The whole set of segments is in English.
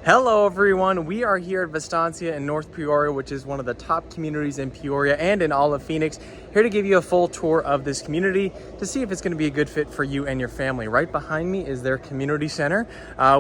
Hello everyone, we are here at Vistancia in North Peoria, which is one of the top communities in Peoria and in all of Phoenix. Here to give you a full tour of this community to see if it's going to be a good fit for you and your family. Right behind me is their community center,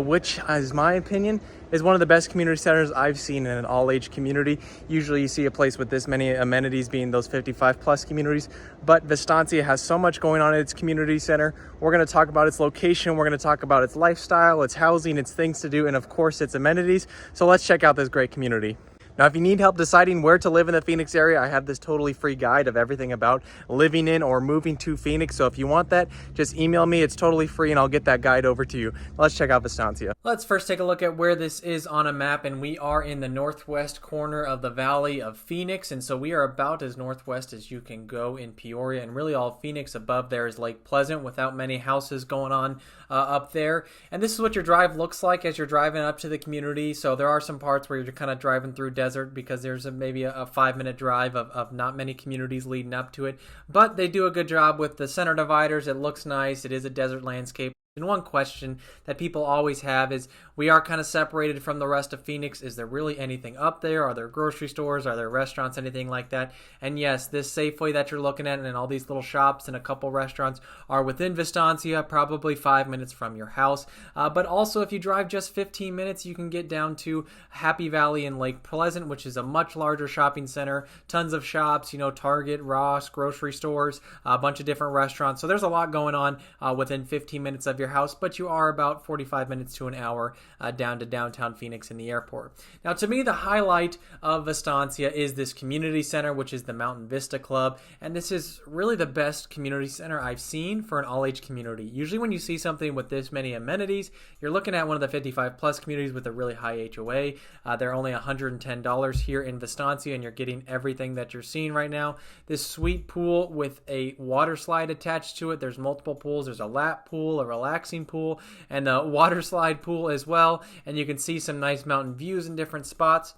which is my opinion is one of the best community centers I've seen in an all-age community. Usually you see a place with this many amenities being those 55 plus communities, but Vistancia has so much going on in its community center. We're going to talk about its location, we're going to talk about its lifestyle, its housing, its things to do, and of course its amenities. So let's check out this great community. Now, if you need help deciding where to live in the Phoenix area, I have this totally free guide of everything about living in or moving to Phoenix. So if you want that, just email me. It's totally free and I'll get that guide over to you. Let's check out Vistancia. Let's first take a look at where this is on a map, and we are in the northwest corner of the Valley of Phoenix. And so we are about as northwest as you can go in Peoria, and really all Phoenix. Above there is Lake Pleasant without many houses going on up there. And this is what your drive looks like as you're driving up to the community. So there are some parts where you're kind of driving through desert because there's maybe a 5-minute drive of not many communities leading up to it. But they do a good job with the center dividers. It looks nice. It is a desert landscape. And one question that people always have is, we are kind of separated from the rest of Phoenix. Is there really anything up there? Are there grocery stores? Are there restaurants? Anything like that? And yes, this Safeway that you're looking at and all these little shops and a couple restaurants are within Vistancia, probably 5 minutes from your house. But also, if you drive just 15 minutes, you can get down to Happy Valley in Lake Pleasant, which is a much larger shopping center. Tons of shops, Target, Ross, grocery stores, a bunch of different restaurants. So there's a lot going on within 15 minutes of your house, but you are about 45 minutes to an hour down to downtown Phoenix in the airport. Now, to me, the highlight of Vistancia is this community center, which is the Mountain Vista Club, and this is really the best community center I've seen for an all-age community. Usually when you see something with this many amenities, you're looking at one of the 55 plus communities with a really high HOA. They're only $110 here in Vistancia, and you're getting everything that you're seeing right now. This sweet pool with a water slide attached to it. There's multiple pools. There's a lap pool, a relaxing pool, and a water slide pool as well, and you can see some nice mountain views in different spots.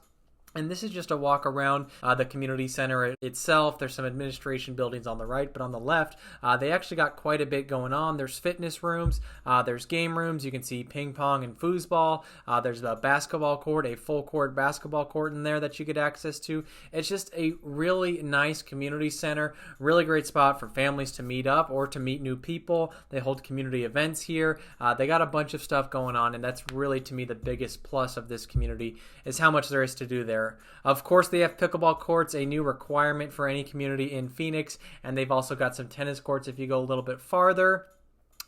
And this is just a walk around the community center itself. There's some administration buildings on the right, but on the left, they actually got quite a bit going on. There's fitness rooms, there's game rooms. You can see ping pong and foosball. There's a basketball court, a full court basketball court in there that you get access to. It's just a really nice community center, really great spot for families to meet up or to meet new people. They hold community events here. They got a bunch of stuff going on, and that's really, to me, the biggest plus of this community is how much there is to do there. Of course, they have pickleball courts, a new requirement for any community in Phoenix, and they've also got some tennis courts if you go a little bit farther,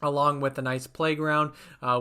along with a nice playground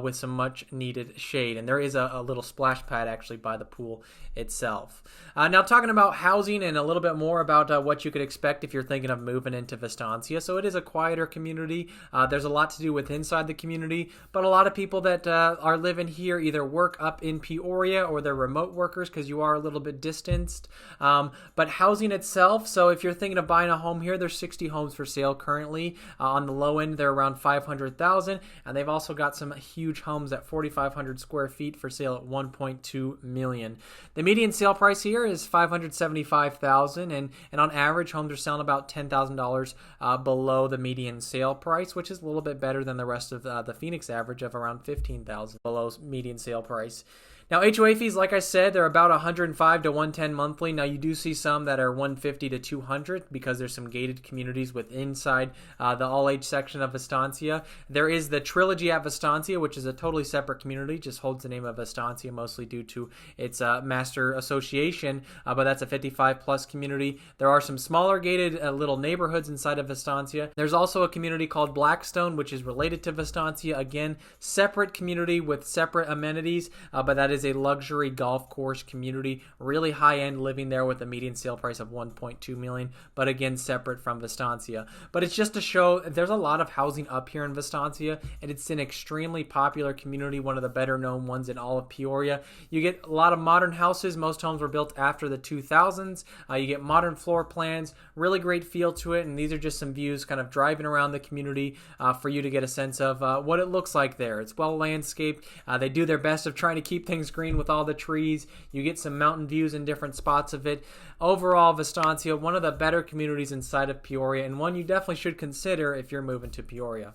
with some much needed shade. And there is a little splash pad actually by the pool itself. Now, talking about housing and a little bit more about what you could expect if you're thinking of moving into Vistancia. So it is a quieter community. There's a lot to do with inside the community, but a lot of people that are living here either work up in Peoria or they're remote workers because you are a little bit distanced. But housing itself, so if you're thinking of buying a home here, there's 60 homes for sale currently. On the low end, they're around 500,000, and they've also got some huge homes at 4,500 square feet for sale at 1.2 million. The median sale price here is $575,000, and on average, homes are selling about $10,000 below the median sale price, which is a little bit better than the rest of the Phoenix average of around $15,000 below median sale price. Now, HOA fees, like I said, they're about $105 to $110 monthly. Now, you do see some that are $150 to $200 because there's some gated communities inside the all-age section of Vistancia. There is the Trilogy at Vistancia, which is a totally separate community, just holds the name of Vistancia mostly due to its master association, but that's a 55-plus community. There are some smaller gated little neighborhoods inside of Vistancia. There's also a community called Blackstone, which is related to Vistancia. Again, separate community with separate amenities, but that is a luxury golf course community, really high-end living there with a median sale price of $1.2 million, but again, separate from Vistancia. But it's just to show there's a lot of housing up here in Vistancia, and it's an extremely popular community, one of the better-known ones in all of Peoria. You get a lot of modern houses. Most homes were built after the 2000s. You get modern floor plans, really great feel to it, and these are just some views kind of driving around the community for you to get a sense of what it looks like there. It's well landscaped. They do their best of trying to keep things green with all the trees. You get some mountain views in different spots of it. Overall, Vistancia, one of the better communities inside of Peoria, and one you definitely should consider if you're moving to Peoria.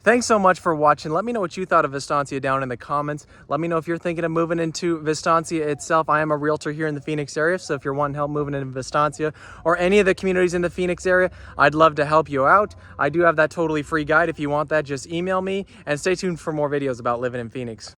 Thanks so much for watching. Let me know what you thought of Vistancia down in the comments. Let me know if you're thinking of moving into Vistancia itself. I am a realtor here in the Phoenix area, so if you're wanting help moving into Vistancia or any of the communities in the Phoenix area, I'd love to help you out. I do have that totally free guide. If you want that, just email me, and stay tuned for more videos about living in Phoenix.